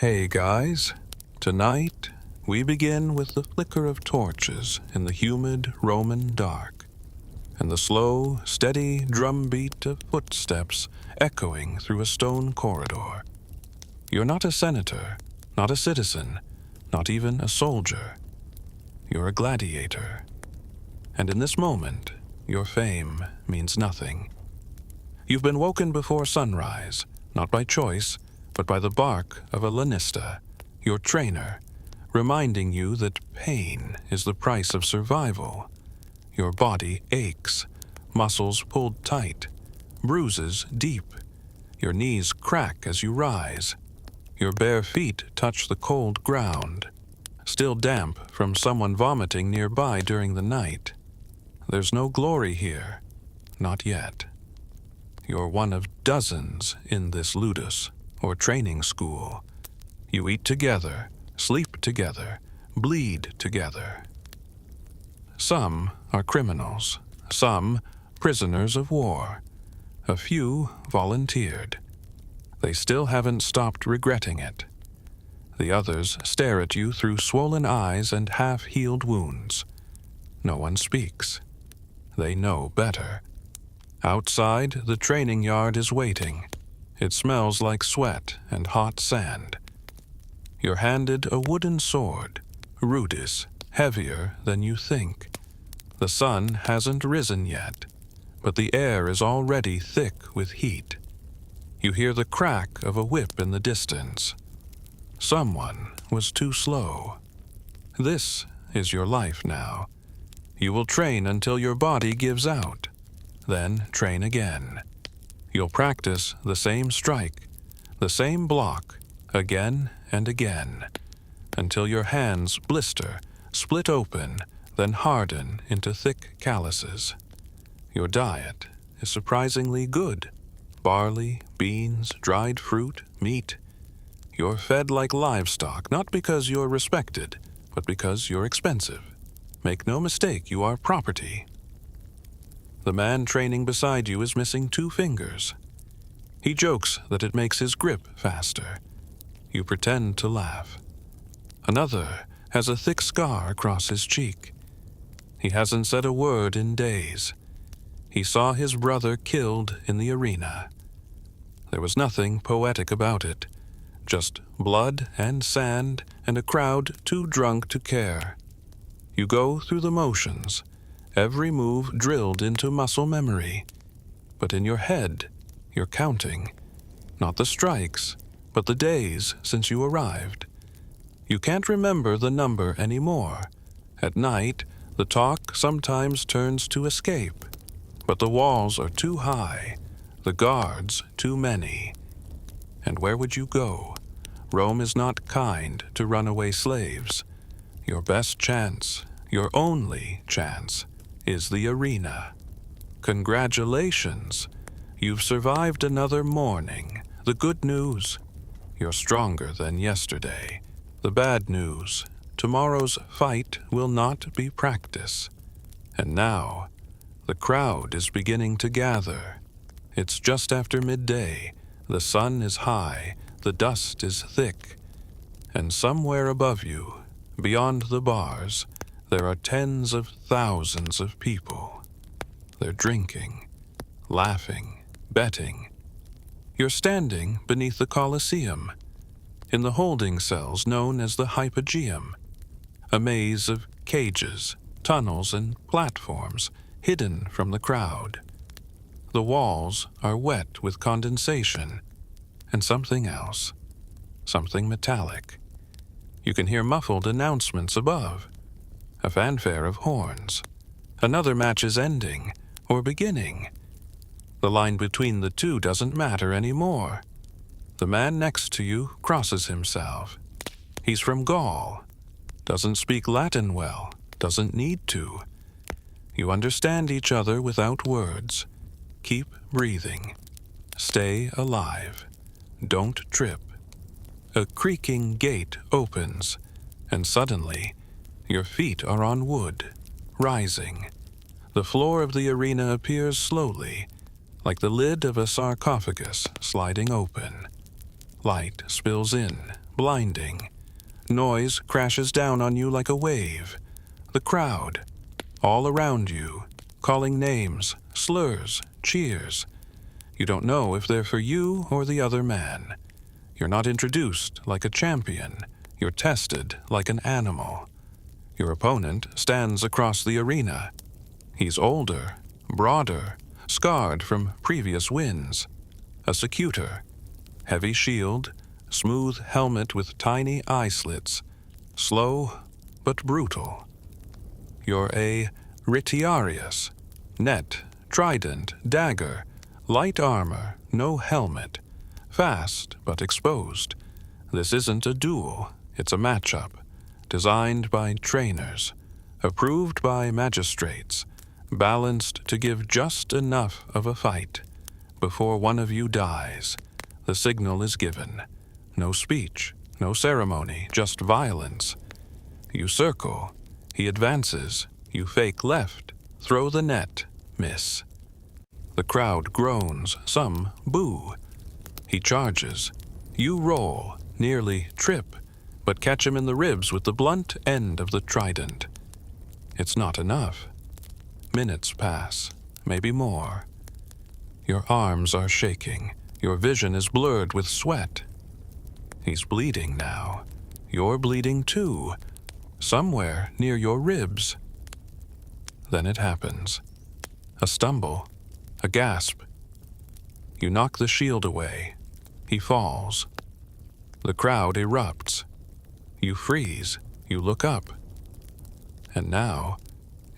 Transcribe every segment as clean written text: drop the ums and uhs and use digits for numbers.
Hey guys, tonight we begin with the flicker of torches in the humid Roman dark, and the slow, steady drumbeat of footsteps echoing through a stone corridor. You're not a senator, not a citizen, not even a soldier. You're a gladiator. And in this moment, your fame means nothing. You've been woken before sunrise, not by choice, but by the bark of a lanista, your trainer, reminding you that pain is the price of survival. Your body aches, muscles pulled tight, bruises deep. Your knees crack as you rise. Your bare feet touch the cold ground, still damp from someone vomiting nearby during the night. There's no glory here, not yet. You're one of dozens in this ludus, or training school. You eat together, sleep together, bleed together. Some are criminals, some prisoners of war. A few volunteered. They still haven't stopped regretting it. The others stare at you through swollen eyes and half-healed wounds. No one speaks. They know better. Outside, the training yard is waiting. It smells like sweat and hot sand. You're handed a wooden sword, ludus, heavier than you think. The sun hasn't risen yet, but the air is already thick with heat. You hear the crack of a whip in the distance. Someone was too slow. This is your life now. You will train until your body gives out, then train again. You'll practice the same strike, the same block, again and again, until your hands blister, split open, then harden into thick calluses. Your diet is surprisingly good. Barley, beans, dried fruit, meat. You're fed like livestock, not because you're respected, but because you're expensive. Make no mistake, you are property. The man training beside you is missing 2 fingers. He jokes that it makes his grip faster. You pretend to laugh. Another has a thick scar across his cheek. He hasn't said a word in days. He saw his brother killed in the arena. There was nothing poetic about it, just blood and sand and a crowd too drunk to care. You go through the motions, every move drilled into muscle memory. But in your head, you're counting, not the strikes, but the days since you arrived. You can't remember the number anymore. At night, the talk sometimes turns to escape. But the walls are too high, the guards too many. And where would you go? Rome is not kind to runaway slaves. Your best chance, your only chance, is the arena. Congratulations! You've survived another morning. The good news, you're stronger than yesterday. The bad news, tomorrow's fight will not be practice. And now, the crowd is beginning to gather. It's just after midday. The sun is high, the dust is thick. And somewhere above you, beyond the bars, there are tens of thousands of people. They're drinking, laughing, betting. You're standing beneath the Colosseum, in the holding cells known as the Hypogeum, a maze of cages, tunnels, and platforms hidden from the crowd. The walls are wet with condensation, and something else, something metallic. You can hear muffled announcements above, a fanfare of horns. Another match is ending, or beginning. The line between the two doesn't matter anymore. The man next to you crosses himself. He's from Gaul, doesn't speak Latin well, doesn't need to. You understand each other without words. Keep breathing. Stay alive. Don't trip. A creaking gate opens, and suddenly, your feet are on wood, rising. The floor of the arena appears slowly, like the lid of a sarcophagus sliding open. Light spills in, blinding. Noise crashes down on you like a wave. The crowd, all around you, calling names, slurs, cheers. You don't know if they're for you or the other man. You're not introduced like a champion. You're tested like an animal. Your opponent stands across the arena. He's older, broader, scarred from previous wins. A secutor, heavy shield, smooth helmet with tiny eye slits, slow but brutal. You're a retiarius, net, trident, dagger, light armor, no helmet, fast but exposed. This isn't a duel, it's a matchup, designed by trainers, approved by magistrates, balanced to give just enough of a fight. Before one of you dies, the signal is given. No speech, no ceremony, just violence. You circle, he advances, you fake left, throw the net, miss. The crowd groans, some boo. He charges. You roll, nearly trip, but catch him in the ribs with the blunt end of the trident. It's not enough. Minutes pass, maybe more. Your arms are shaking. Your vision is blurred with sweat. He's bleeding now. You're bleeding too, somewhere near your ribs. Then it happens. A stumble, a gasp. You knock the shield away. He falls. The crowd erupts. You freeze. You look up. And now,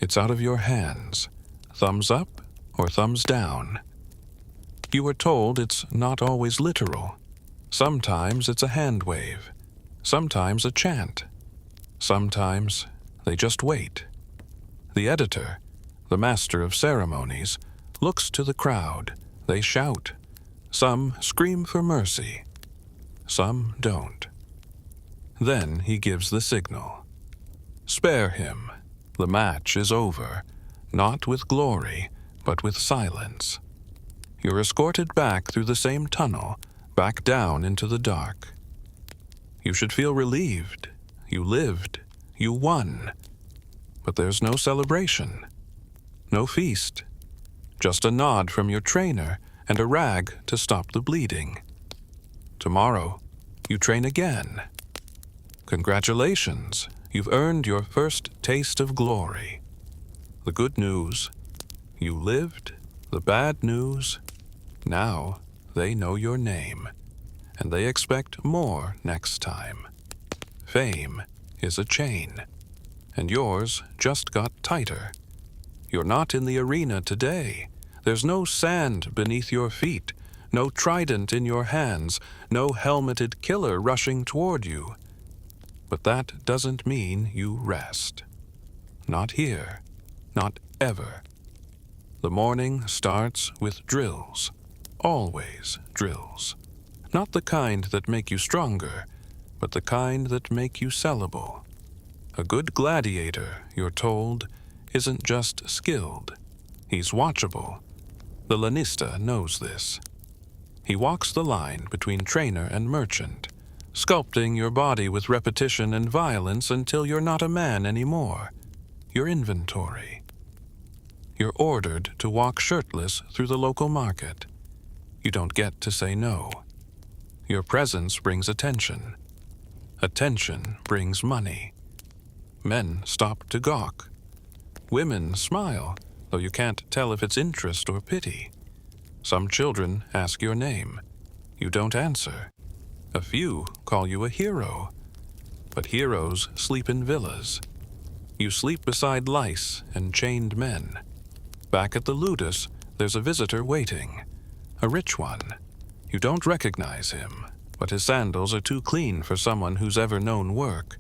it's out of your hands. Thumbs up or thumbs down. You are told it's not always literal. Sometimes it's a hand wave. Sometimes a chant. Sometimes they just wait. The editor, the master of ceremonies, looks to the crowd. They shout. Some scream for mercy. Some don't. Then he gives the signal. Spare him. The match is over, not with glory, but with silence. You're escorted back through the same tunnel, back down into the dark. You should feel relieved. You lived. You won. But there's no celebration. No feast. Just a nod from your trainer and a rag to stop the bleeding. Tomorrow, you train again. Congratulations, you've earned your first taste of glory. The good news, you lived. The bad news, now they know your name, and they expect more next time. Fame is a chain, and yours just got tighter. You're not in the arena today. There's no sand beneath your feet, no trident in your hands, no helmeted killer rushing toward you. But that doesn't mean you rest. Not here, not ever. The morning starts with drills, always drills. Not the kind that make you stronger, but the kind that make you sellable. A good gladiator, you're told, isn't just skilled. He's watchable. The lanista knows this. He walks the line between trainer and merchant, sculpting your body with repetition and violence until you're not a man anymore. Your inventory. You're ordered to walk shirtless through the local market. You don't get to say no. Your presence brings attention. Attention brings money. Men stop to gawk. Women smile, though you can't tell if it's interest or pity. Some children ask your name. You don't answer. A few call you a hero. But heroes sleep in villas. You sleep beside lice and chained men. Back at the ludus, there's a visitor waiting. A rich one. You don't recognize him, but his sandals are too clean for someone who's ever known work.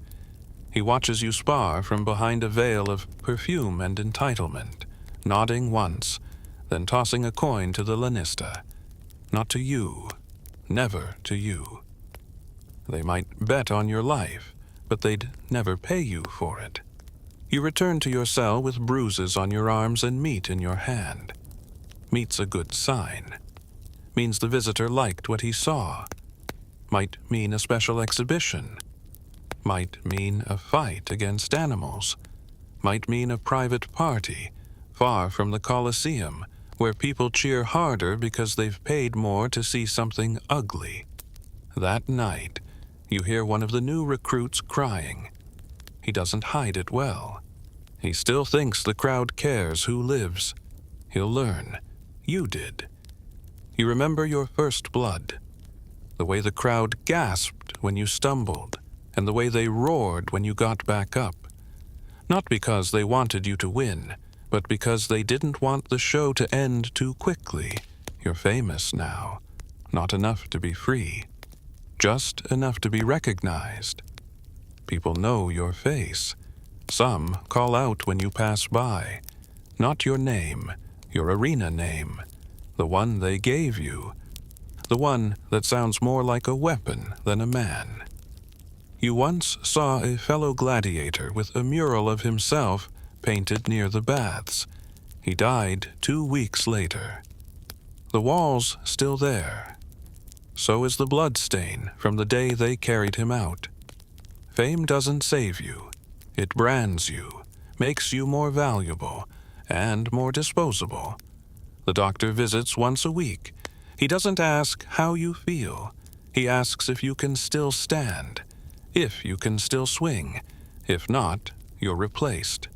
He watches you spar from behind a veil of perfume and entitlement, nodding once, then tossing a coin to the lanista. Not to you. Never to you. They might bet on your life, but they'd never pay you for it. You return to your cell with bruises on your arms and meat in your hand. Meat's a good sign. Means the visitor liked what he saw. might mean a special exhibition, might mean a fight against animals, might mean a private party far from the Colosseum, where people cheer harder because they've paid more to see something ugly. That night, you hear one of the new recruits crying. He doesn't hide it well. He still thinks the crowd cares who lives. He'll learn. You did. You remember your first blood, the way the crowd gasped when you stumbled, and the way they roared when you got back up. Not because they wanted you to win, but because they didn't want the show to end too quickly. You're famous now. Not enough to be free. Just enough to be recognized. People know your face. Some call out when you pass by. Not your name, your arena name. The one they gave you. The one that sounds more like a weapon than a man. You once saw a fellow gladiator with a mural of himself painted near the baths. He died 2 weeks later. The wall's still there. So is the blood stain from the day they carried him out. Fame doesn't save you. It brands you, makes you more valuable, and more disposable. The doctor visits once a week. He doesn't ask how you feel. He asks if you can still stand, if you can still swing. If not, you're replaced.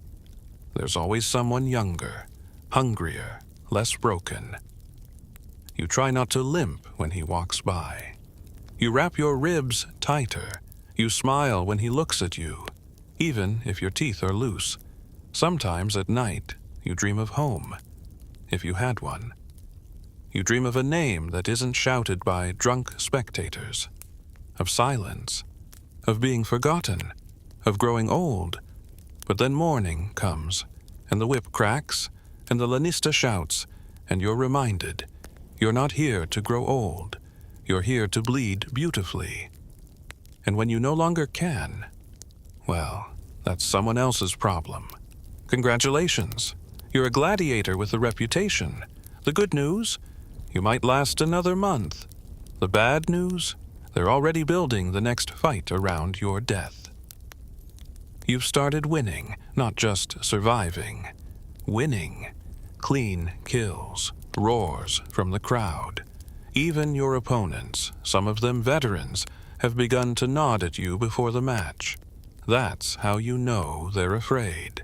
There's always someone younger, hungrier, less broken. You try not to limp when he walks by. You wrap your ribs tighter. You smile when he looks at you, even if your teeth are loose. Sometimes at night, you dream of home, if you had one. You dream of a name that isn't shouted by drunk spectators, of silence, of being forgotten, of growing old. But then morning comes, and the whip cracks, and the lanista shouts, and you're reminded, you're not here to grow old. You're here to bleed beautifully. And when you no longer can, well, that's someone else's problem. Congratulations. You're a gladiator with a reputation. The good news? You might last another month. The bad news? They're already building the next fight around your death. You've started winning, not just surviving. Winning. Clean kills, roars from the crowd. Even your opponents, some of them veterans, have begun to nod at you before the match. That's how you know they're afraid.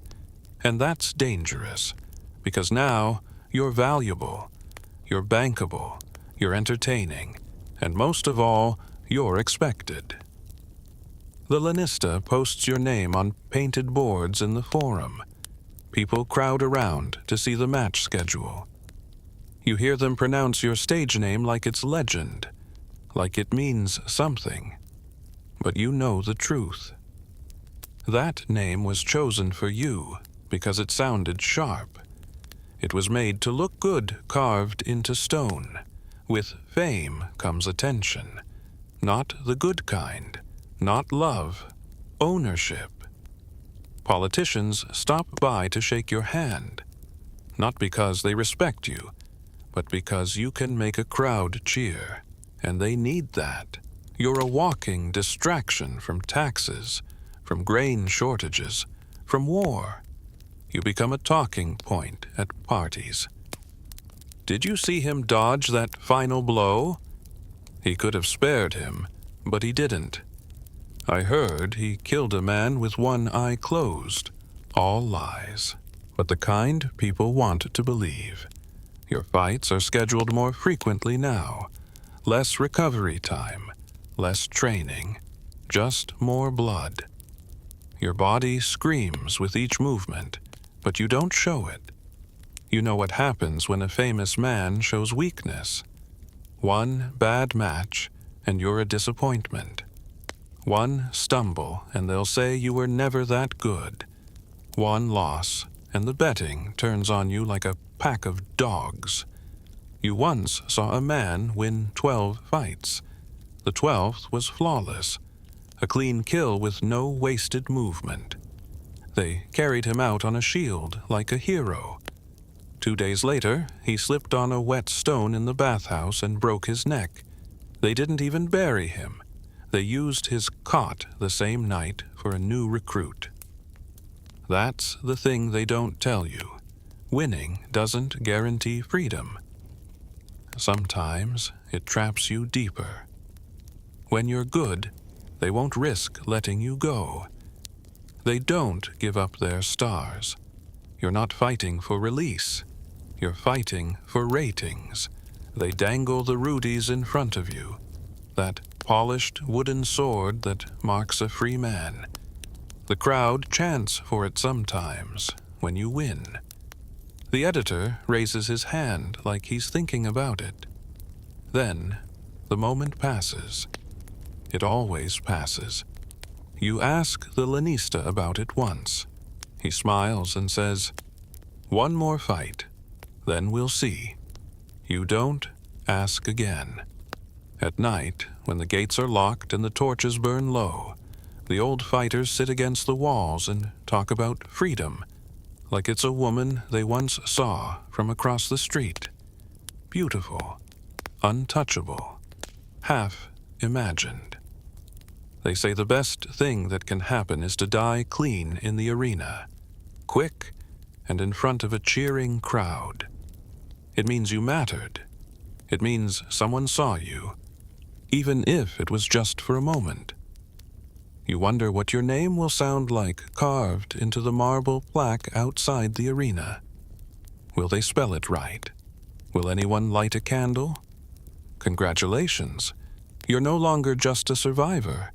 And that's dangerous, because now you're valuable, you're bankable, you're entertaining, and most of all, you're expected. The lanista posts your name on painted boards in the forum. People crowd around to see the match schedule. You hear them pronounce your stage name like it's legend, like it means something. But you know the truth. That name was chosen for you because it sounded sharp. It was made to look good carved into stone. With fame comes attention. Not the good kind, not love, ownership. Politicians stop by to shake your hand, not because they respect you, but because you can make a crowd cheer, and they need that. You're a walking distraction from taxes, from grain shortages, from war. You become a talking point at parties. Did you see him dodge that final blow? He could have spared him, but he didn't. I heard he killed a man with one eye closed. All lies, but the kind people want to believe. Your fights are scheduled more frequently now. Less recovery time, less training, just more blood. Your body screams with each movement, but you don't show it. You know what happens when a famous man shows weakness. One bad match, and you're a disappointment. One stumble, and they'll say you were never that good. One loss, and the betting turns on you like a pack of dogs. You once saw a man win 12 fights. The 12th was flawless, a clean kill with no wasted movement. They carried him out on a shield like a hero. 2 days later, he slipped on a wet stone in the bathhouse and broke his neck. They didn't even bury him. They used his cot the same night for a new recruit. That's the thing they don't tell you. Winning doesn't guarantee freedom. Sometimes it traps you deeper. When you're good, they won't risk letting you go. They don't give up their stars. You're not fighting for release. You're fighting for ratings. They dangle the rudies in front of you, that polished wooden sword that marks a free man. The crowd chants for it sometimes when you win. The editor raises his hand like he's thinking about it. Then the moment passes. It always passes. You ask the lanista about it once. He smiles and says, "One more fight, then we'll see." You don't ask again. At night, when the gates are locked and the torches burn low, the old fighters sit against the walls and talk about freedom, like it's a woman they once saw from across the street. Beautiful, untouchable, half imagined. They say the best thing that can happen is to die clean in the arena, quick and in front of a cheering crowd. It means you mattered. It means someone saw you, even if it was just for a moment. You wonder what your name will sound like carved into the marble plaque outside the arena. Will they spell it right? Will anyone light a candle? Congratulations. You're no longer just a survivor.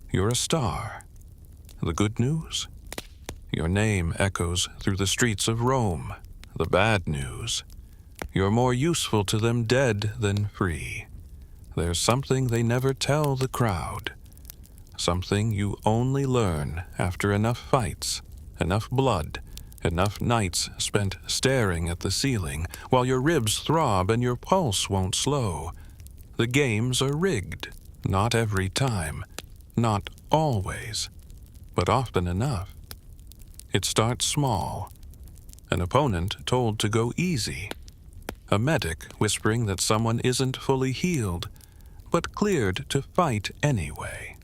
You're a star. The good news? Your name echoes through the streets of Rome. The bad news? You're more useful to them dead than free. There's something they never tell the crowd. Something you only learn after enough fights, enough blood, enough nights spent staring at the ceiling while your ribs throb and your pulse won't slow. The games are rigged, not every time, not always, but often enough. It starts small. An opponent told to go easy. A medic whispering that someone isn't fully healed, but cleared to fight anyway.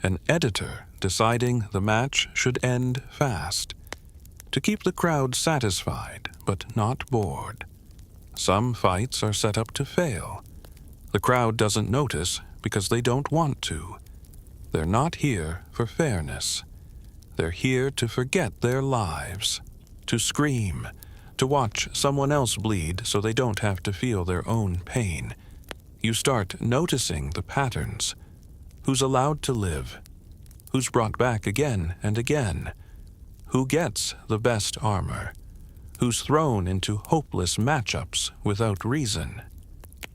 An editor deciding the match should end fast, to keep the crowd satisfied but not bored. Some fights are set up to fail. The crowd doesn't notice because they don't want to. They're not here for fairness. They're here to forget their lives, to scream, to watch someone else bleed so they don't have to feel their own pain. You start noticing the patterns. Who's allowed to live? Who's brought back again and again? Who gets the best armor? Who's thrown into hopeless matchups without reason?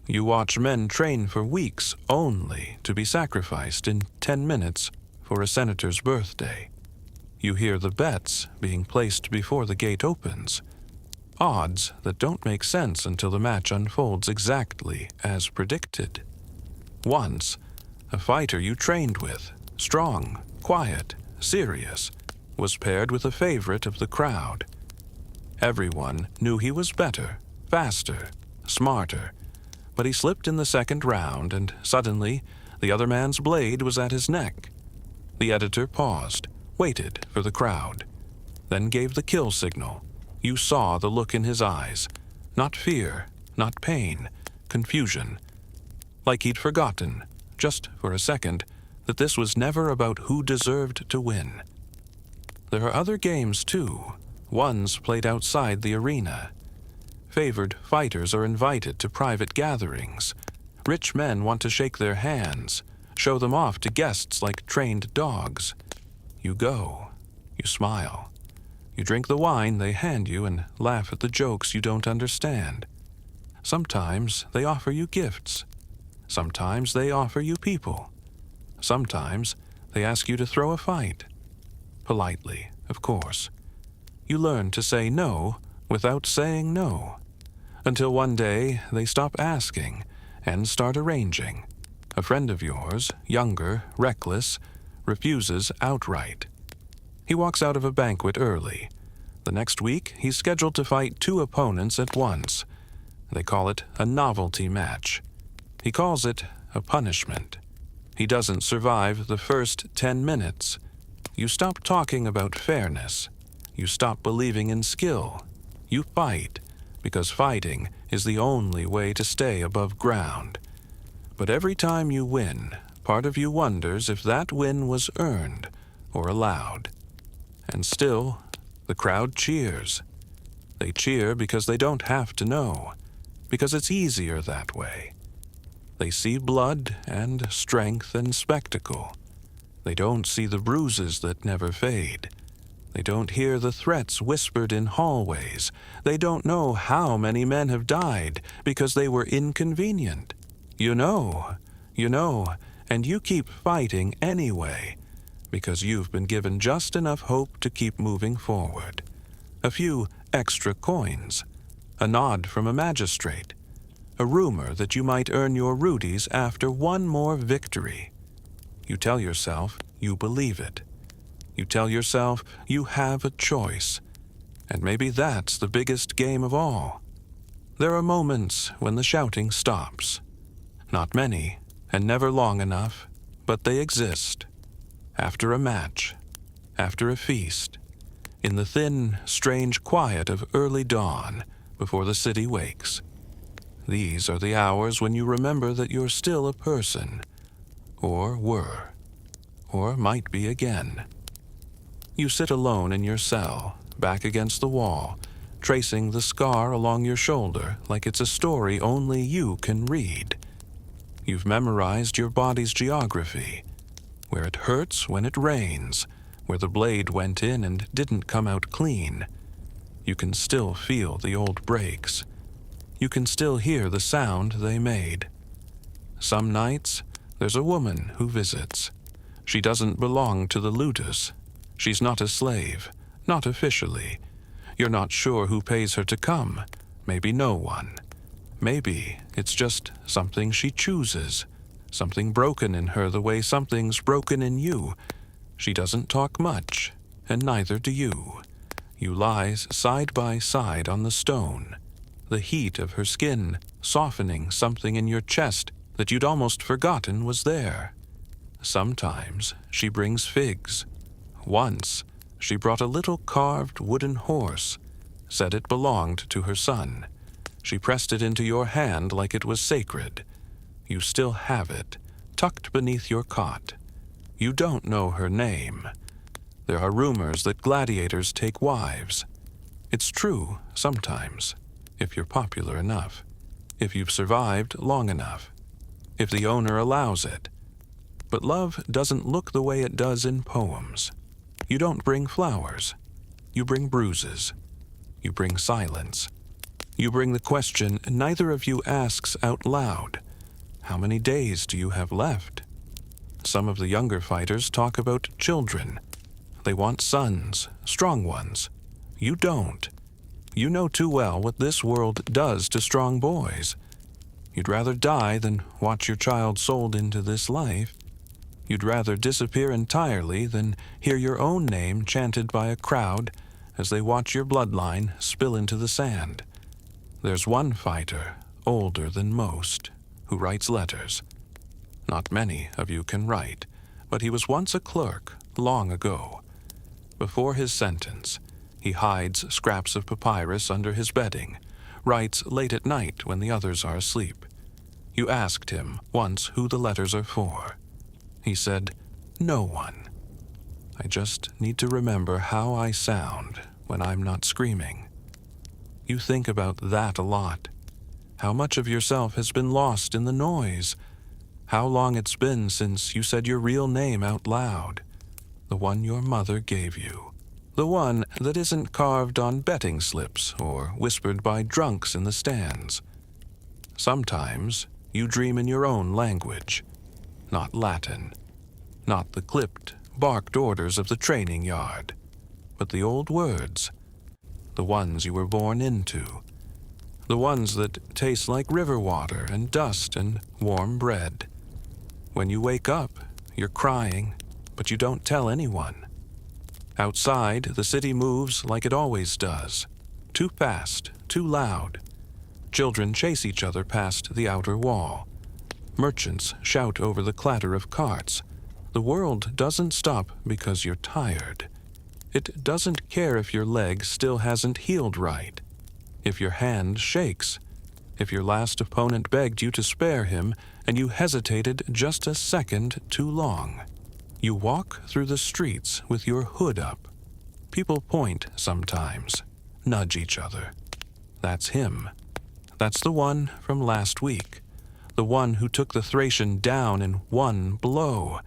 You watch men train for weeks only to be sacrificed in 10 minutes for a senator's birthday. You hear the bets being placed before the gate opens. Odds that don't make sense until the match unfolds exactly as predicted. Once, a fighter you trained with, strong, quiet, serious, was paired with a favorite of the crowd. Everyone knew he was better, faster, smarter, but he slipped in the second round and suddenly the other man's blade was at his neck. The editor paused, waited for the crowd, then gave the kill signal. You saw the look in his eyes. Not fear, not pain, confusion. Like he'd forgotten, just for a second, that this was never about who deserved to win. There are other games too, ones played outside the arena. Favored fighters are invited to private gatherings. Rich men want to shake their hands, show them off to guests like trained dogs. You go, you smile. You drink the wine they hand you and laugh at the jokes you don't understand. Sometimes they offer you gifts. Sometimes they offer you people. Sometimes they ask you to throw a fight. Politely, of course. You learn to say no without saying no. Until one day they stop asking and start arranging. A friend of yours, younger, reckless, refuses outright. He walks out of a banquet early. The next week, he's scheduled to fight 2 opponents at once. They call it a novelty match. He calls it a punishment. He doesn't survive the first 10 minutes. You stop talking about fairness. You stop believing in skill. You fight, because fighting is the only way to stay above ground. But every time you win, part of you wonders if that win was earned or allowed. And still, the crowd cheers. They cheer because they don't have to know, because it's easier that way. They see blood and strength and spectacle. They don't see the bruises that never fade. They don't hear the threats whispered in hallways. They don't know how many men have died because they were inconvenient. You know, and you keep fighting anyway, because you've been given just enough hope to keep moving forward. A few extra coins, a nod from a magistrate, a rumor that you might earn your rudies after one more victory. You tell yourself you believe it. You tell yourself you have a choice, and maybe that's the biggest game of all. There are moments when the shouting stops. Not many, and never long enough, but they exist. After a match, after a feast, in the thin, strange quiet of early dawn before the city wakes. These are the hours when you remember that you're still a person, or were, or might be again. You sit alone in your cell, back against the wall, tracing the scar along your shoulder like it's a story only you can read. You've memorized your body's geography, where it hurts when it rains, where the blade went in and didn't come out clean. You can still feel the old breaks. You can still hear the sound they made. Some nights, there's a woman who visits. She doesn't belong to the ludus. She's not a slave, not officially. You're not sure who pays her to come. Maybe no one. Maybe it's just something she chooses, something broken in her the way something's broken in you. She doesn't talk much, and neither do you. You lie side by side on the stone, the heat of her skin softening something in your chest that you'd almost forgotten was there. Sometimes she brings figs. Once, she brought a little carved wooden horse, said it belonged to her son. She pressed it into your hand like it was sacred. You still have it, tucked beneath your cot. You don't know her name. There are rumors that gladiators take wives. It's true, sometimes, if you're popular enough, if you've survived long enough, if the owner allows it. But love doesn't look the way it does in poems. You don't bring flowers. You bring bruises. You bring silence. You bring the question neither of you asks out loud. How many days do you have left? Some of the younger fighters talk about children. They want sons, strong ones. You don't. You know too well what this world does to strong boys. You'd rather die than watch your child sold into this life. You'd rather disappear entirely than hear your own name chanted by a crowd as they watch your bloodline spill into the sand. There's one fighter, older than most, who writes letters. Not many of you can write, but he was once a clerk, long ago. Before his sentence, he hides scraps of papyrus under his bedding, writes late at night when the others are asleep. You asked him once who the letters are for. He said, "No one. I just need to remember how I sound when I'm not screaming." You think about that a lot. How much of yourself has been lost in the noise? How long it's been since you said your real name out loud, the one your mother gave you, the one that isn't carved on betting slips or whispered by drunks in the stands. Sometimes you dream in your own language, not Latin, not the clipped, barked orders of the training yard, but the old words, the ones you were born into, the ones that taste like river water and dust and warm bread. When you wake up, you're crying, but you don't tell anyone. Outside, the city moves like it always does, too fast, too loud. Children chase each other past the outer wall. Merchants shout over the clatter of carts. The world doesn't stop because you're tired. It doesn't care if your leg still hasn't healed right, if your hand shakes, if your last opponent begged you to spare him and you hesitated just a second too long. You walk through the streets with your hood up. People point sometimes, nudge each other. That's him. That's the one from last week. The one who took the Thracian down in one blow.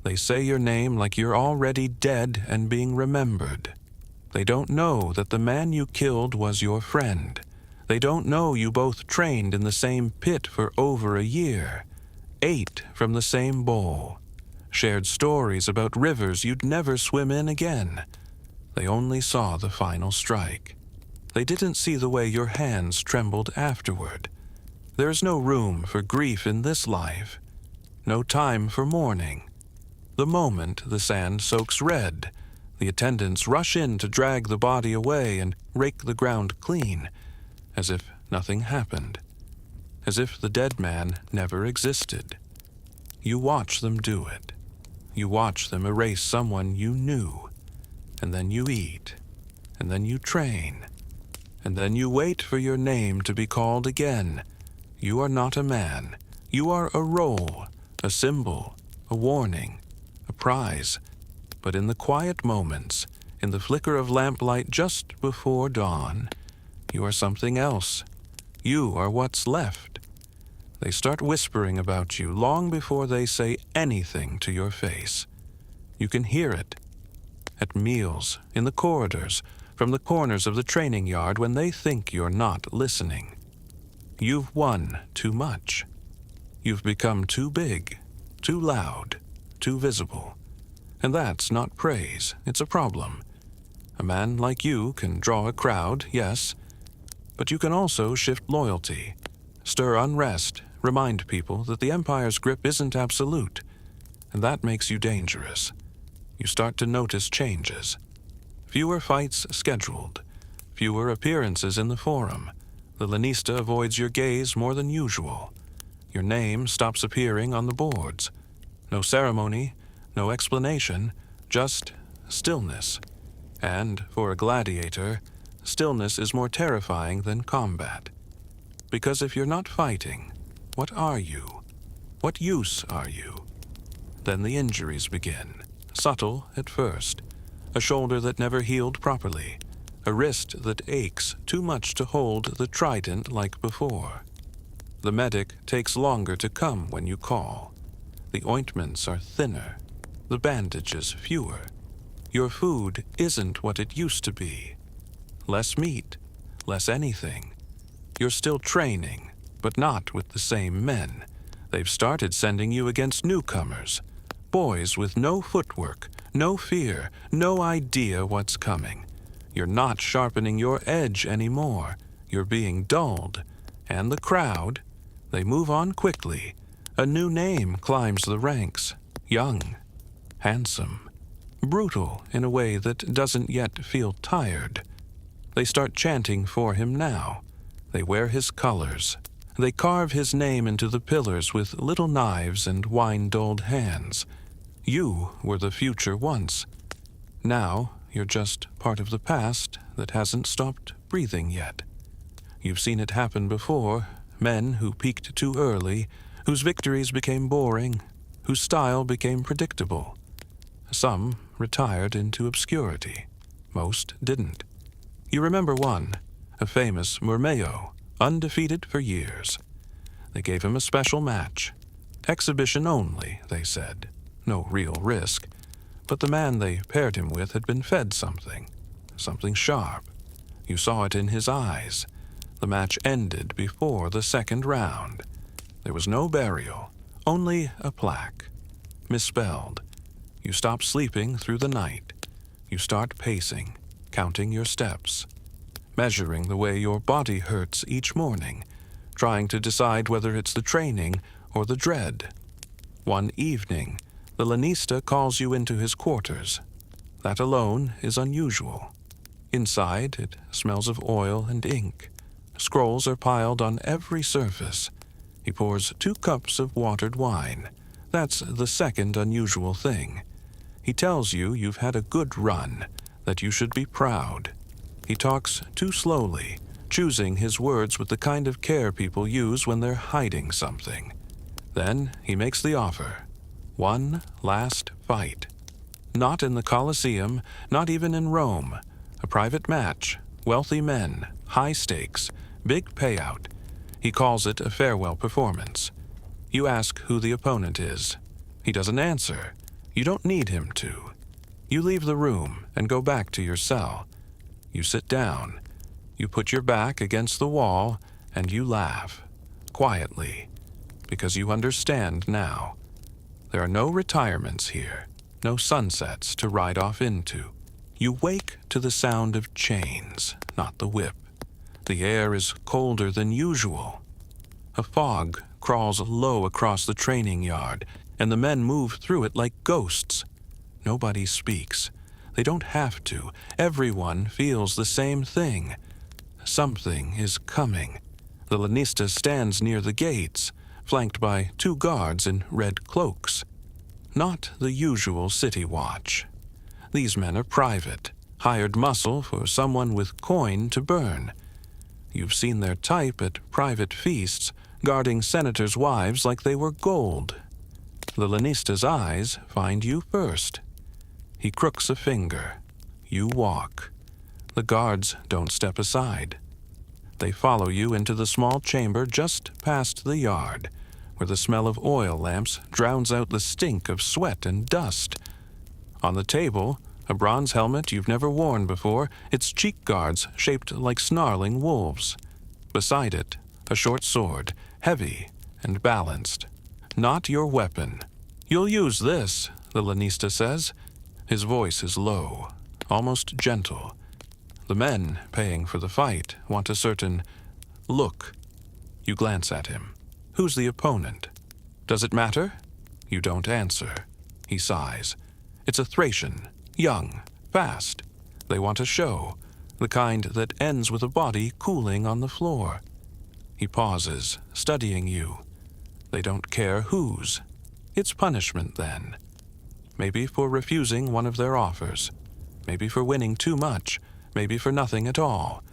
They say your name like you're already dead and being remembered. They don't know that the man you killed was your friend. They don't know you both trained in the same pit for over a year, ate from the same bowl, shared stories about rivers you'd never swim in again. They only saw the final strike. They didn't see the way your hands trembled afterward. There's no room for grief in this life, no time for mourning. The moment the sand soaks red, the attendants rush in to drag the body away and rake the ground clean, as if nothing happened, as if the dead man never existed. You watch them do it. You watch them erase someone you knew, and then you eat, and then you train, and then you wait for your name to be called again. You are not a man. You are a role, a symbol, a warning, a prize. But in the quiet moments, in the flicker of lamplight just before dawn, you are something else. You are what's left. They start whispering about you long before they say anything to your face. You can hear it. At meals, in the corridors, from the corners of the training yard when they think you're not listening. You've won too much. You've become too big, too loud, too visible. And that's not praise, it's a problem. A man like you can draw a crowd, yes, but you can also shift loyalty, stir unrest, remind people that the Empire's grip isn't absolute, and that makes you dangerous. You start to notice changes. Fewer fights scheduled, fewer appearances in the forum. The Lanista avoids your gaze more than usual. Your name stops appearing on the boards. No ceremony, no explanation, just stillness. And, for a gladiator, stillness is more terrifying than combat. Because if you're not fighting, what are you? What use are you? Then the injuries begin, subtle at first. A shoulder that never healed properly, a wrist that aches too much to hold the trident like before. The medic takes longer to come when you call. The ointments are thinner, the bandages fewer. Your food isn't what it used to be. Less meat, less anything. You're still training, but not with the same men. They've started sending you against newcomers, boys with no footwork, no fear, no idea what's coming. You're not sharpening your edge anymore. You're being dulled. And the crowd, they move on quickly. A new name climbs the ranks. Young, handsome, brutal in a way that doesn't yet feel tired. They start chanting for him now. They wear his colors. They carve his name into the pillars with little knives and wine-dulled hands. You were the future once. Now you're just part of the past that hasn't stopped breathing yet. You've seen it happen before, men who peaked too early, whose victories became boring, whose style became predictable. Some retired into obscurity. Most didn't. You remember one, a famous Murmeo, undefeated for years. They gave him a special match. Exhibition only, they said. No real risk. But the man they paired him with had been fed something sharp. You saw it in his eyes. The match ended before the second round. There was no burial, only a plaque. Misspelled. You stop sleeping through the night. You start pacing, counting your steps, measuring the way your body hurts each morning, trying to decide whether it's the training or the dread. One evening, the Lanista calls you into his quarters. That alone is unusual. Inside, it smells of oil and ink. Scrolls are piled on every surface. He pours 2 cups of watered wine. That's the second unusual thing. He tells you you've had a good run, that you should be proud. He talks too slowly, choosing his words with the kind of care people use when they're hiding something. Then he makes the offer. One last fight. Not in the Colosseum, not even in Rome. A private match, wealthy men, high stakes, big payout. He calls it a farewell performance. You ask who the opponent is. He doesn't answer. You don't need him to. You leave the room and go back to your cell. You sit down. You put your back against the wall and you laugh, quietly, because you understand now. There are no retirements here, no sunsets to ride off into. You wake to the sound of chains, not the whip. The air is colder than usual. A fog crawls low across the training yard, and the men move through it like ghosts. Nobody speaks. They don't have to. Everyone feels the same thing. Something is coming. The lanista stands near the gates, flanked by 2 guards in red cloaks. Not the usual city watch. These men are private, hired muscle for someone with coin to burn. You've seen their type at private feasts, guarding senators' wives like they were gold. The lanista's eyes find you first. He crooks a finger. You walk. The guards don't step aside. They follow you into the small chamber just past the yard, where the smell of oil lamps drowns out the stink of sweat and dust. On the table, a bronze helmet you've never worn before, its cheek guards shaped like snarling wolves. Beside it, a short sword, heavy and balanced. Not your weapon. You'll use this, the lanista says. His voice is low, almost gentle. The men paying for the fight want a certain look. You glance at him. Who's the opponent? Does it matter? You don't answer. He sighs. It's a Thracian, young, fast. They want a show, the kind that ends with a body cooling on the floor. He pauses, studying you. They don't care whose. It's punishment then. Maybe for refusing one of their offers. Maybe for winning too much. Maybe for nothing at all.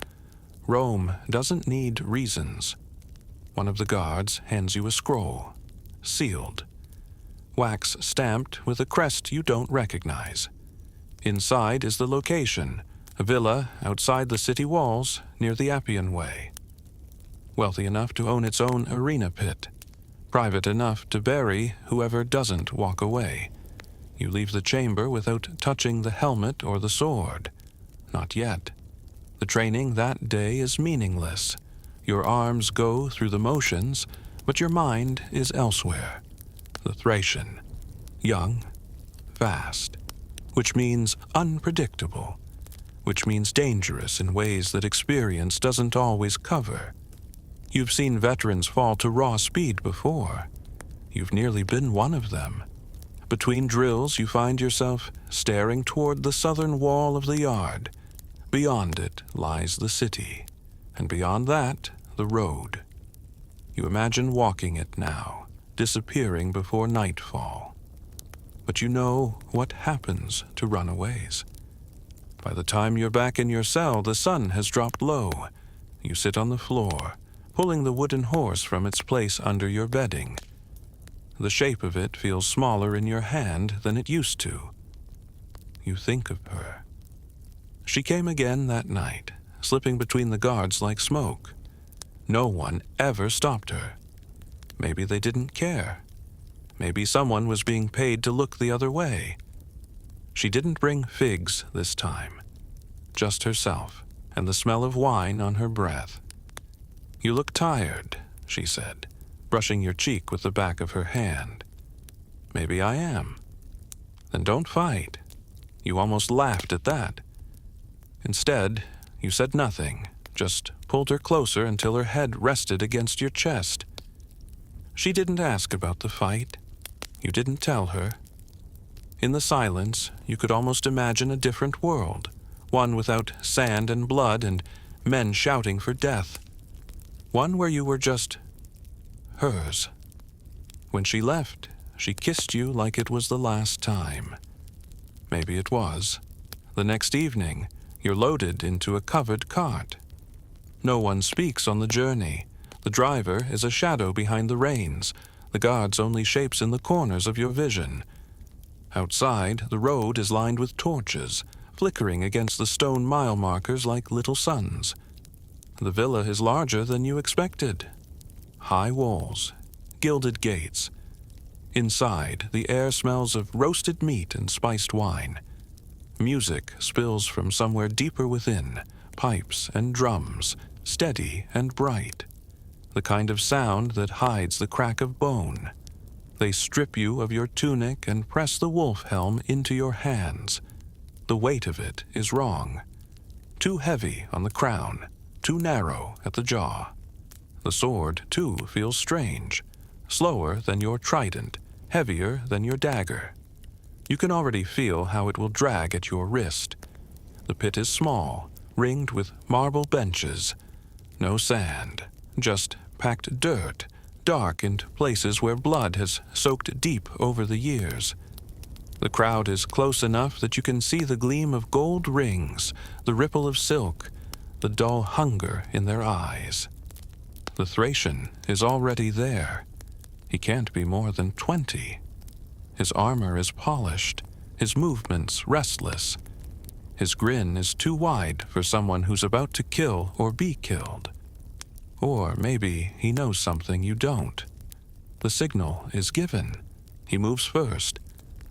Rome doesn't need reasons. One of the guards hands you a scroll, sealed. Wax stamped with a crest you don't recognize. Inside is the location, a villa outside the city walls near the Appian Way. Wealthy enough to own its own arena pit. Private enough to bury whoever doesn't walk away. You leave the chamber without touching the helmet or the sword. Not yet. The training that day is meaningless. Your arms go through the motions, but your mind is elsewhere. The Thracian. Young, fast. Which means unpredictable. Which means dangerous in ways that experience doesn't always cover. You've seen veterans fall to raw speed before. You've nearly been one of them. Between drills, you find yourself staring toward the southern wall of the yard. Beyond it lies the city, and beyond that, the road. You imagine walking it now, disappearing before nightfall. But you know what happens to runaways. By the time you're back in your cell, the sun has dropped low. You sit on the floor, pulling the wooden horse from its place under your bedding. The shape of it feels smaller in your hand than it used to. You think of her. She came again that night, slipping between the guards like smoke. No one ever stopped her. Maybe they didn't care. Maybe someone was being paid to look the other way. She didn't bring figs this time. Just herself, and the smell of wine on her breath. "You look tired," she said, brushing your cheek with the back of her hand. "Maybe I am." "Then don't fight." You almost laughed at that. Instead, you said nothing, just pulled her closer until her head rested against your chest. She didn't ask about the fight. You didn't tell her. In the silence, you could almost imagine a different world, one without sand and blood and men shouting for death. One where you were just hers. When she left, she kissed you like it was the last time. Maybe it was. The next evening, you're loaded into a covered cart. No one speaks on the journey. The driver is a shadow behind the reins, the guards only shapes in the corners of your vision. Outside, the road is lined with torches, flickering against the stone mile markers like little suns. The villa is larger than you expected. High walls, gilded gates. Inside, the air smells of roasted meat and spiced wine. Music spills from somewhere deeper within, pipes and drums, steady and bright. The kind of sound that hides the crack of bone. They strip you of your tunic and press the wolf helm into your hands. The weight of it is wrong. Too heavy on the crown, too narrow at the jaw. The sword, too, feels strange. Slower than your trident, heavier than your dagger. You can already feel how it will drag at your wrist. The pit is small, ringed with marble benches. No sand, just packed dirt, dark in places where blood has soaked deep over the years. The crowd is close enough that you can see the gleam of gold rings, the ripple of silk, the dull hunger in their eyes. The Thracian is already there. He can't be more than 20. His armor is polished, his movements restless. His grin is too wide for someone who's about to kill or be killed. Or maybe he knows something you don't. The signal is given. He moves first.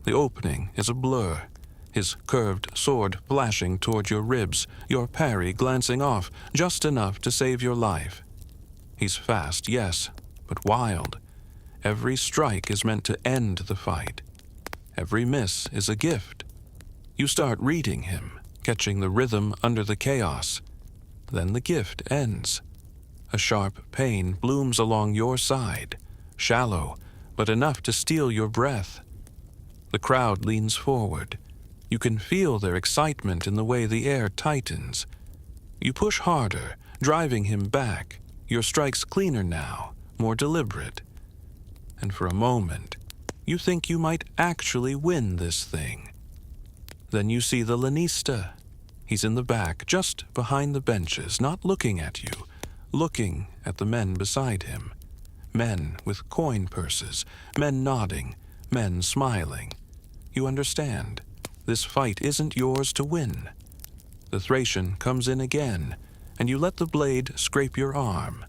The opening is a blur. His curved sword flashing toward your ribs, your parry glancing off just enough to save your life. He's fast, yes, but wild. Every strike is meant to end the fight. Every miss is a gift. You start reading him, catching the rhythm under the chaos. Then the gift ends. A sharp pain blooms along your side, shallow, but enough to steal your breath. The crowd leans forward. You can feel their excitement in the way the air tightens. You push harder, driving him back, your strikes cleaner now, more deliberate. And for a moment, you think you might actually win this thing. Then you see the lanista. He's in the back, just behind the benches, not looking at you, looking at the men beside him. Men with coin purses, men nodding, men smiling. You understand. This fight isn't yours to win. The Thracian comes in again, and you let the blade scrape your arm.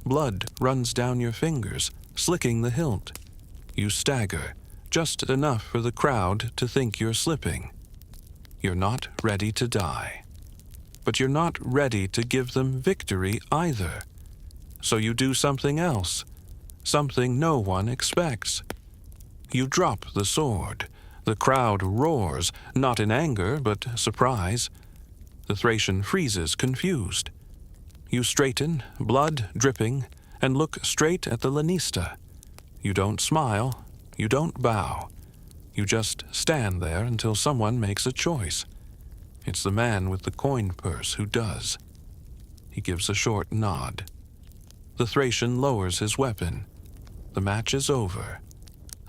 Blood runs down your fingers, slicking the hilt. You stagger, just enough for the crowd to think you're slipping. You're not ready to die. But you're not ready to give them victory either. So you do something else, something no one expects. You drop the sword. The crowd roars, not in anger, but surprise. The Thracian freezes, confused. You straighten, blood dripping, and look straight at the lanista. You don't smile, you don't bow. You just stand there until someone makes a choice. It's the man with the coin purse who does. He gives a short nod. The Thracian lowers his weapon. The match is over.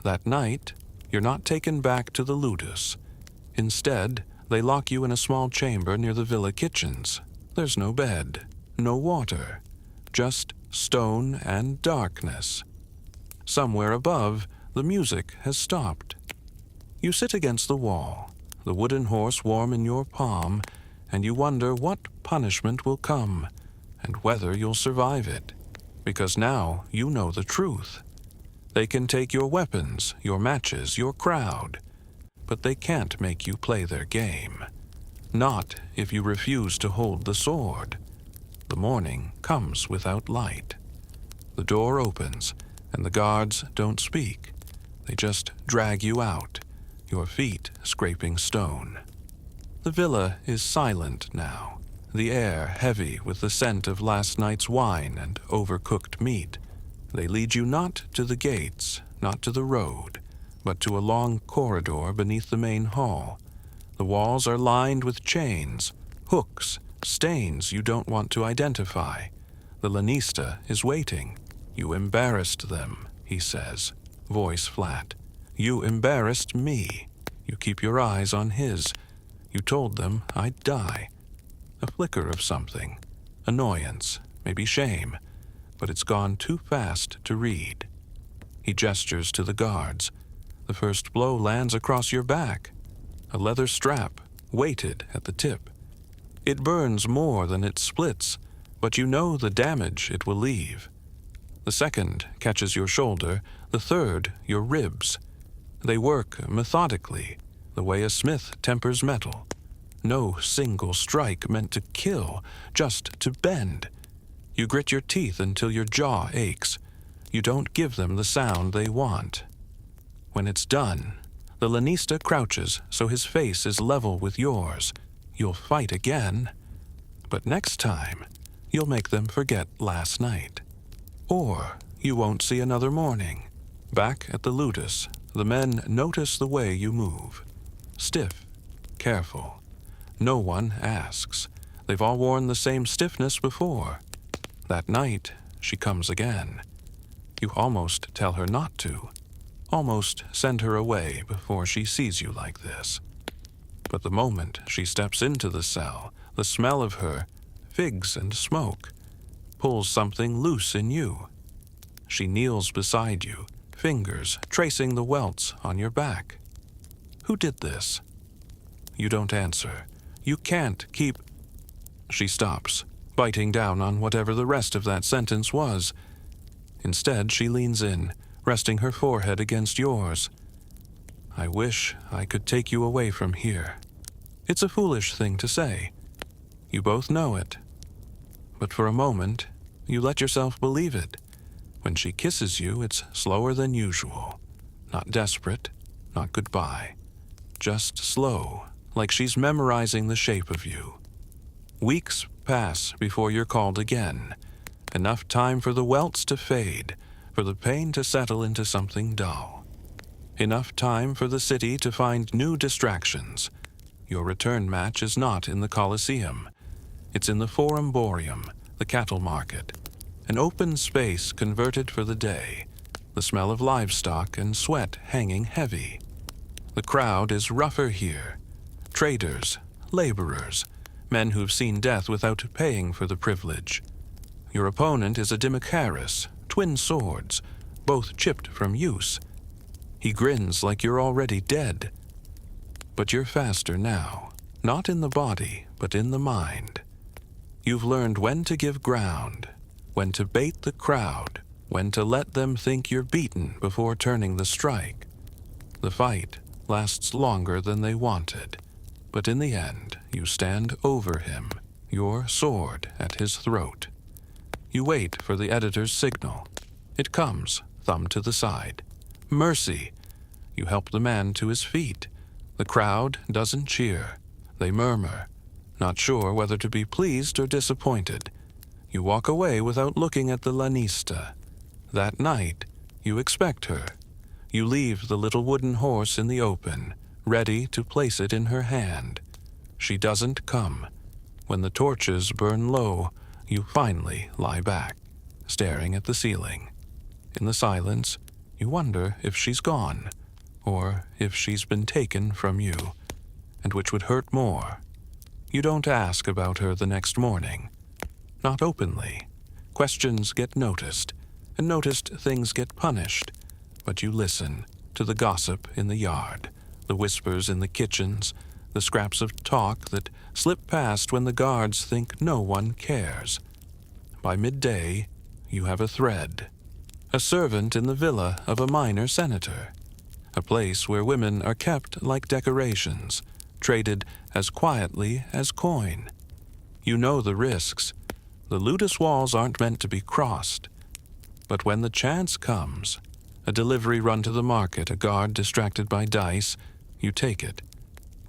That night, you're not taken back to the ludus. Instead, they lock you in a small chamber near the villa kitchens. There's no bed, no water, just stone and darkness. Somewhere above, the music has stopped. You sit against the wall, the wooden horse warm in your palm, and you wonder what punishment will come, and whether you'll survive it. Because now you know the truth. They can take your weapons, your matches, your crowd, but they can't make you play their game. Not if you refuse to hold the sword. The morning comes without light. The door opens, and the guards don't speak. They just drag you out, your feet scraping stone. The villa is silent now, the air heavy with the scent of last night's wine and overcooked meat. They lead you not to the gates, not to the road, but to a long corridor beneath the main hall. The walls are lined with chains, hooks, stains you don't want to identify. The lanista is waiting. "You embarrassed them," he says, voice flat. "You embarrassed me." You keep your eyes on his. "You told them I'd die." A flicker of something. Annoyance, maybe shame, but it's gone too fast to read. He gestures to the guards. The first blow lands across your back. A leather strap, weighted at the tip. It burns more than it splits, but you know the damage it will leave. The second catches your shoulder, the third your ribs. They work methodically, the way a smith tempers metal. No single strike meant to kill, just to bend. You grit your teeth until your jaw aches. You don't give them the sound they want. When it's done, the lanista crouches so his face is level with yours. You'll fight again. But next time, you'll make them forget last night. Or you won't see another morning. Back at the ludus, the men notice the way you move. Stiff, careful. No one asks. They've all worn the same stiffness before. That night, she comes again. You almost tell her not to. Almost send her away before she sees you like this. But the moment she steps into the cell, the smell of her, figs and smoke, pulls something loose in you. She kneels beside you, fingers tracing the welts on your back. Who did this? You don't answer. You can't keep... She stops, biting down on whatever the rest of that sentence was. Instead, she leans in, resting her forehead against yours. "I wish I could take you away from here." It's a foolish thing to say. You both know it. But for a moment, you let yourself believe it. When she kisses you, it's slower than usual. Not desperate, not goodbye. Just slow, like she's memorizing the shape of you. Weeks pass before you're called again. Enough time for the welts to fade, for the pain to settle into something dull. Enough time for the city to find new distractions. Your return match is not in the Colosseum. It's in the Forum Boreum, the cattle market. An open space converted for the day. The smell of livestock and sweat hanging heavy. The crowd is rougher here. Traders, laborers, men who've seen death without paying for the privilege. Your opponent is a Dimicaris, twin swords, both chipped from use. He grins like you're already dead. But you're faster now, not in the body, but in the mind. You've learned when to give ground, when to bait the crowd, when to let them think you're beaten before turning the strike. The fight lasts longer than they wanted, but in the end, you stand over him, your sword at his throat. You wait for the editor's signal. It comes, thumb to the side. Mercy! You help the man to his feet. The crowd doesn't cheer. They murmur, not sure whether to be pleased or disappointed. You walk away without looking at the lanista. That night, you expect her. You leave the little wooden horse in the open, ready to place it in her hand. She doesn't come. When the torches burn low, you finally lie back, staring at the ceiling. In the silence, you wonder if she's gone, or if she's been taken from you, and which would hurt more. You don't ask about her the next morning. Not openly. Questions get noticed, and noticed things get punished. But you listen to the gossip in the yard, the whispers in the kitchens, the scraps of talk that slip past when the guards think no one cares. By midday, you have a thread. A servant in the villa of a minor senator. A place where women are kept like decorations, traded as quietly as coin. You know the risks. The ludus walls aren't meant to be crossed. But when the chance comes, a delivery run to the market, a guard distracted by dice, you take it.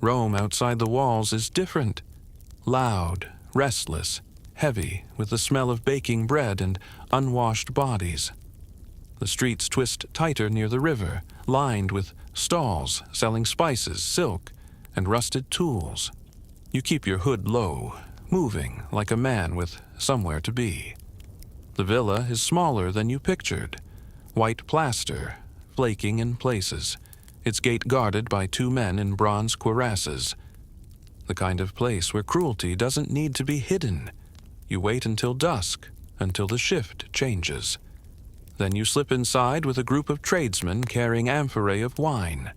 Rome outside the walls is different. Loud, restless, heavy with the smell of baking bread and unwashed bodies. The streets twist tighter near the river, lined with stalls selling spices, silk, and rusted tools. You keep your hood low, moving like a man with somewhere to be. The villa is smaller than you pictured. White plaster, flaking in places, its gate guarded by 2 men in bronze cuirasses. The kind of place where cruelty doesn't need to be hidden. You wait until dusk, until the shift changes. Then you slip inside with a group of tradesmen carrying amphorae of wine.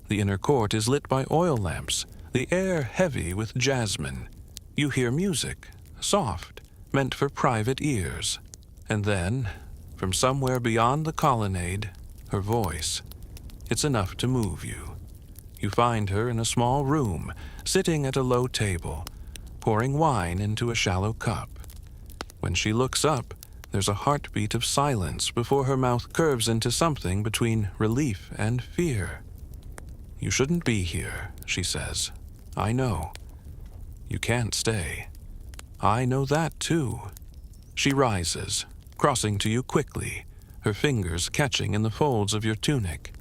The inner court is lit by oil lamps, the air heavy with jasmine. You hear music, soft, meant for private ears. And then, from somewhere beyond the colonnade, her voice. It's enough to move you. You find her in a small room, sitting at a low table, pouring wine into a shallow cup. When she looks up, there's a heartbeat of silence before her mouth curves into something between relief and fear. "You shouldn't be here," she says. "I know. You can't stay. I know that too." She rises, crossing to you quickly, her fingers catching in the folds of your tunic.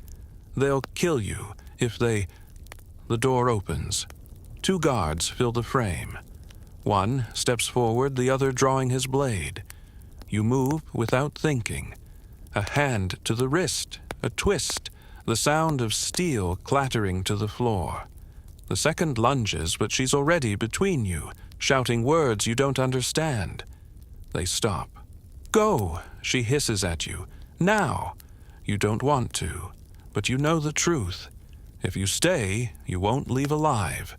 "They'll kill you if they—" The door opens. 2 guards fill the frame. One steps forward, the other drawing his blade. You move without thinking. A hand to the wrist, a twist, the sound of steel clattering to the floor. The second lunges, but she's already between you, shouting words you don't understand. They stop. "Go!" she hisses at you. "Now!" You don't want to, but you know the truth. If you stay, you won't leave alive.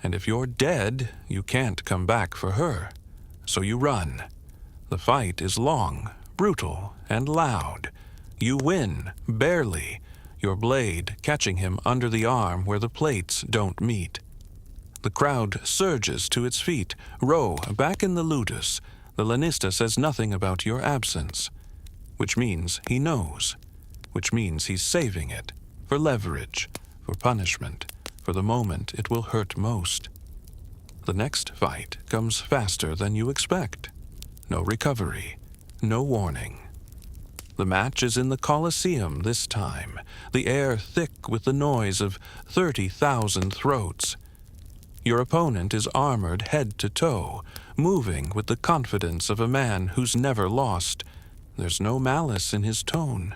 And if you're dead, you can't come back for her. So you run. The fight is long, brutal, and loud. You win, barely, your blade catching him under the arm where the plates don't meet. The crowd surges to its feet. Row, back in the ludus. The lanista says nothing about your absence, which means he knows, which means he's saving it, for leverage, for punishment, for the moment it will hurt most. The next fight comes faster than you expect. No recovery, no warning. The match is in the Colosseum this time, the air thick with the noise of 30,000 throats. Your opponent is armored head to toe, moving with the confidence of a man who's never lost. There's no malice in his tone,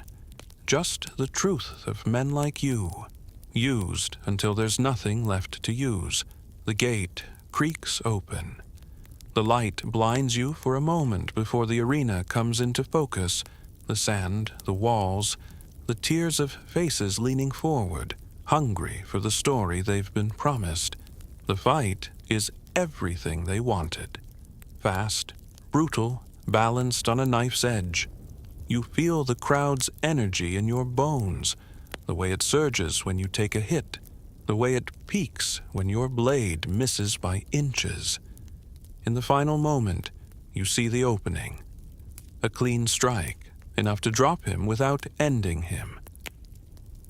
just the truth of men like you, used until there's nothing left to use. The gate creaks open. The light blinds you for a moment before the arena comes into focus. The sand, the walls, the tiers of faces leaning forward, hungry for the story they've been promised. The fight is everything they wanted. Fast, brutal, balanced on a knife's edge. You feel the crowd's energy in your bones, the way it surges when you take a hit, the way it peaks when your blade misses by inches. In the final moment, you see the opening. A clean strike, enough to drop him without ending him.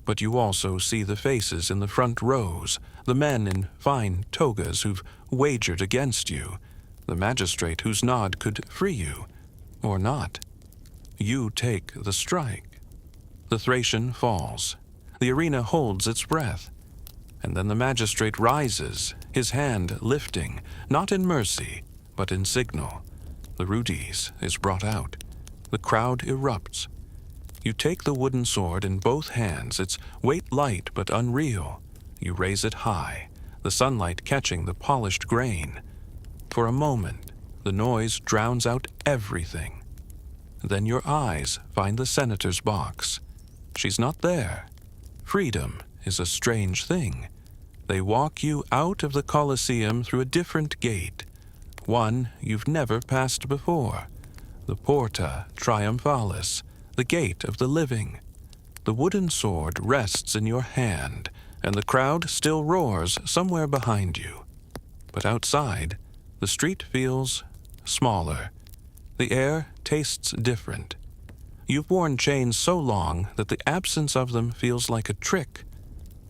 But you also see the faces in the front rows, the men in fine togas who've wagered against you, the magistrate whose nod could free you, or not. You take the strike. The Thracian falls. The arena holds its breath. And then the magistrate rises, his hand lifting, not in mercy, but in signal. The rudis is brought out. The crowd erupts. You take the wooden sword in both hands, its weight light but unreal. You raise it high, the sunlight catching the polished grain. For a moment, the noise drowns out everything. Then your eyes find the senator's box. She's not there. Freedom is a strange thing. They walk you out of the Colosseum through a different gate, one you've never passed before. The Porta Triumphalis, the gate of the living. The wooden sword rests in your hand, and the crowd still roars somewhere behind you. But outside, the street feels smaller. The air tastes different. You've worn chains so long that the absence of them feels like a trick.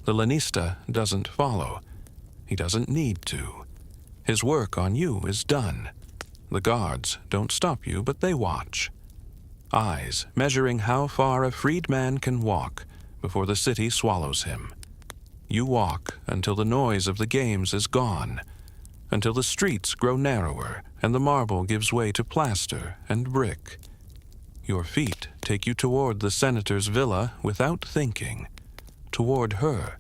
The lanista doesn't follow. He doesn't need to. His work on you is done. The guards don't stop you, but they watch. Eyes measuring how far a freed man can walk before the city swallows him. You walk until the noise of the games is gone. until the streets grow narrower and the marble gives way to plaster and brick. Your feet take you toward the senator's villa without thinking, toward her.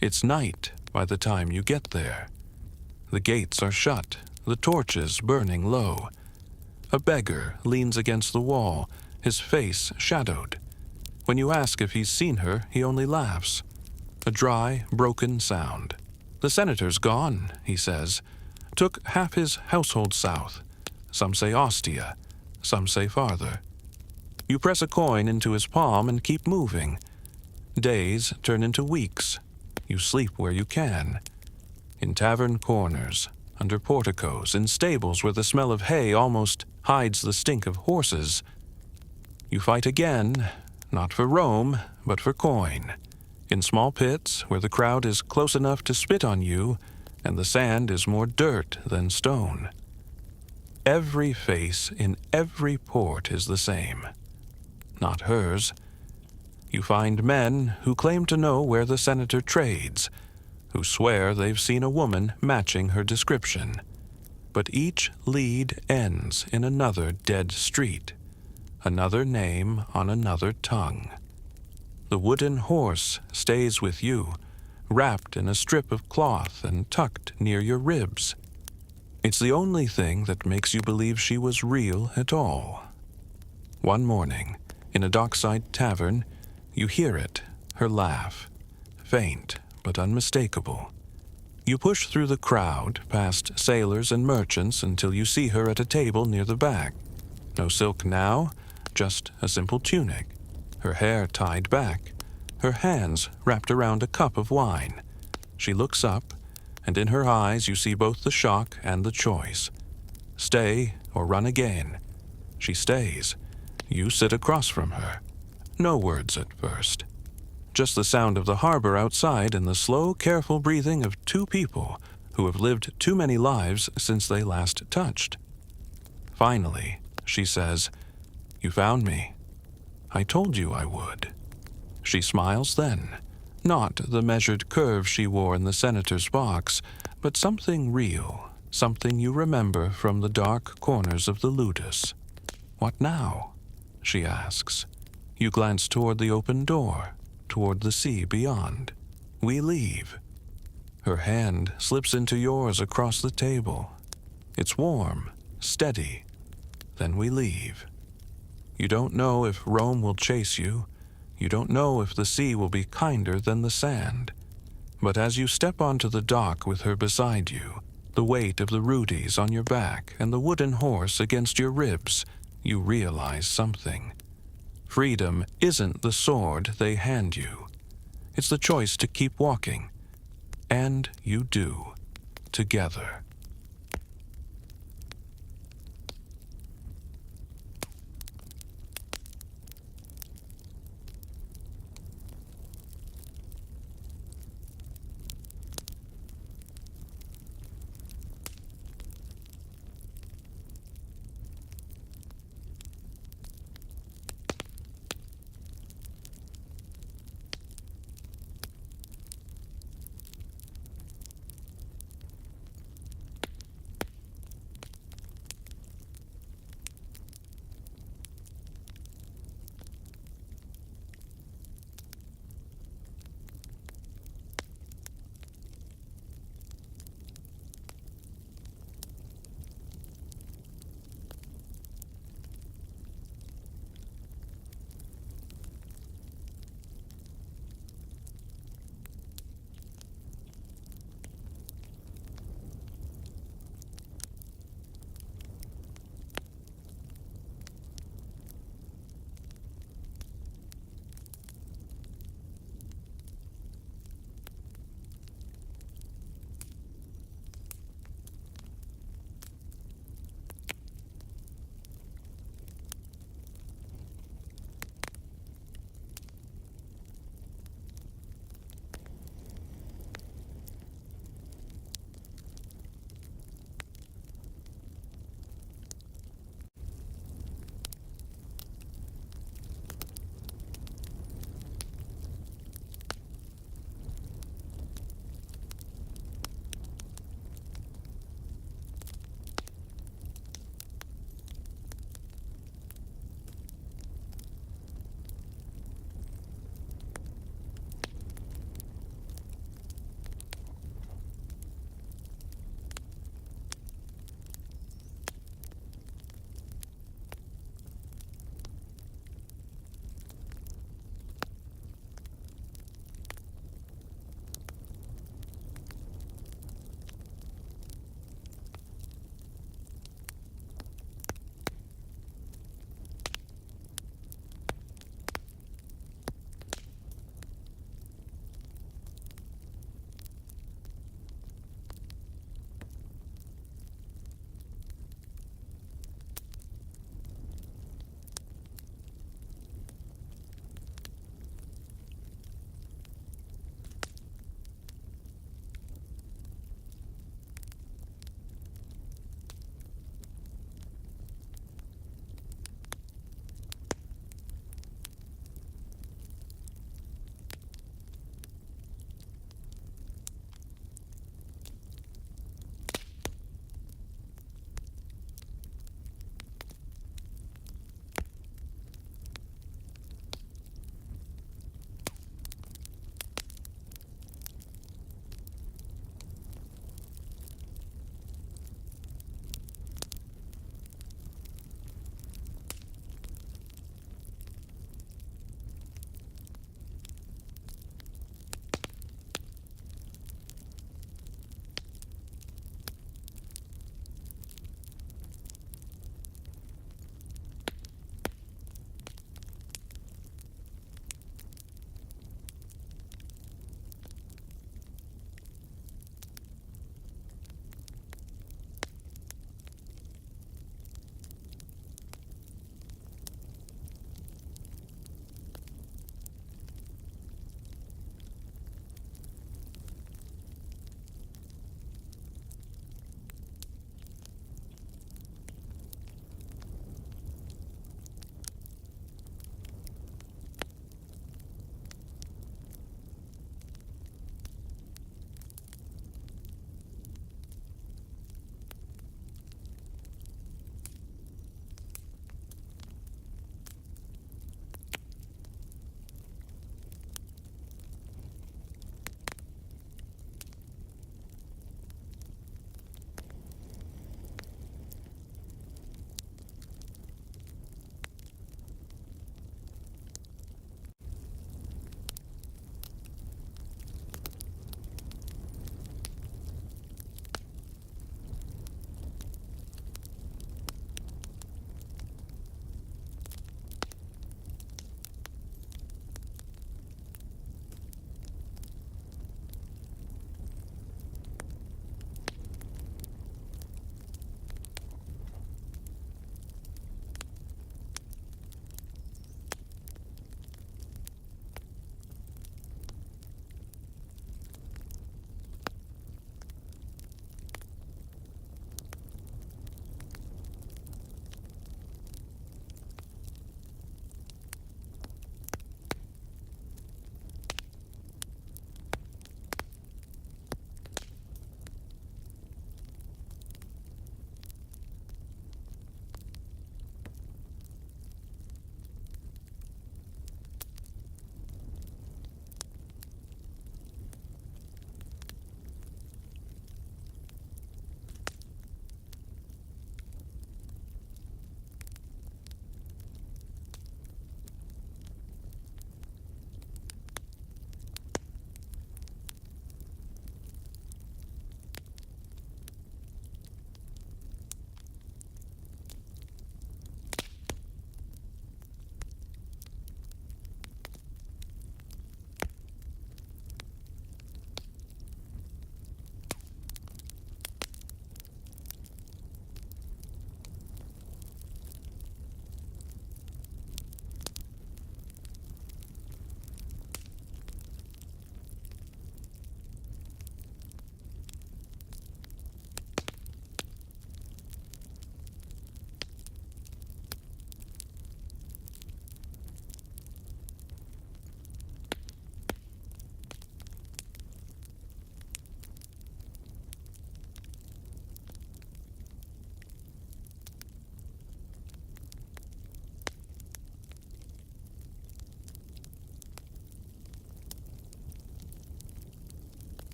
It's night by the time you get there. The gates are shut, the torches burning low. A beggar leans against the wall, his face shadowed. When you ask if he's seen her, he only laughs. A dry, broken sound. "The senator's gone," he says. "Took half his household south. Some say Ostia, some say farther." You press a coin into his palm and keep moving. Days turn into weeks. You sleep where you can. In tavern corners, under porticos, in stables where the smell of hay almost hides the stink of horses. You fight again, not for Rome, but for coin. In small pits where the crowd is close enough to spit on you, and the sand is more dirt than stone. Every face in every port is the same. Not hers. You find men who claim to know where the senator trades, who swear they've seen a woman matching her description. But each lead ends in another dead street, another name on another tongue. The wooden horse stays with you, wrapped in a strip of cloth and tucked near your ribs. It's the only thing that makes you believe she was real at all. One morning, in a dockside tavern, you hear it, her laugh, faint but unmistakable. You push through the crowd, past sailors and merchants, until you see her at a table near the back. No silk now, just a simple tunic, her hair tied back, her hands wrapped around a cup of wine. She looks up, and in her eyes you see both the shock and the choice. Stay or run again. She stays. You sit across from her. No words at first. Just the sound of the harbor outside and the slow, careful breathing of two people who have lived too many lives since they last touched. Finally, she says, "You found me. I told you I would." She smiles then, not the measured curve she wore in the senator's box, but something real, something you remember from the dark corners of the ludus. "What now?" she asks. You glance toward the open door, toward the sea beyond. "We leave." Her hand slips into yours across the table. It's warm, steady. Then we leave. You don't know if Rome will chase you. You don't know if the sea will be kinder than the sand. But as you step onto the dock with her beside you, the weight of the rudies on your back and the wooden horse against your ribs, you realize something. Freedom isn't the sword they hand you. It's the choice to keep walking. And you do, together.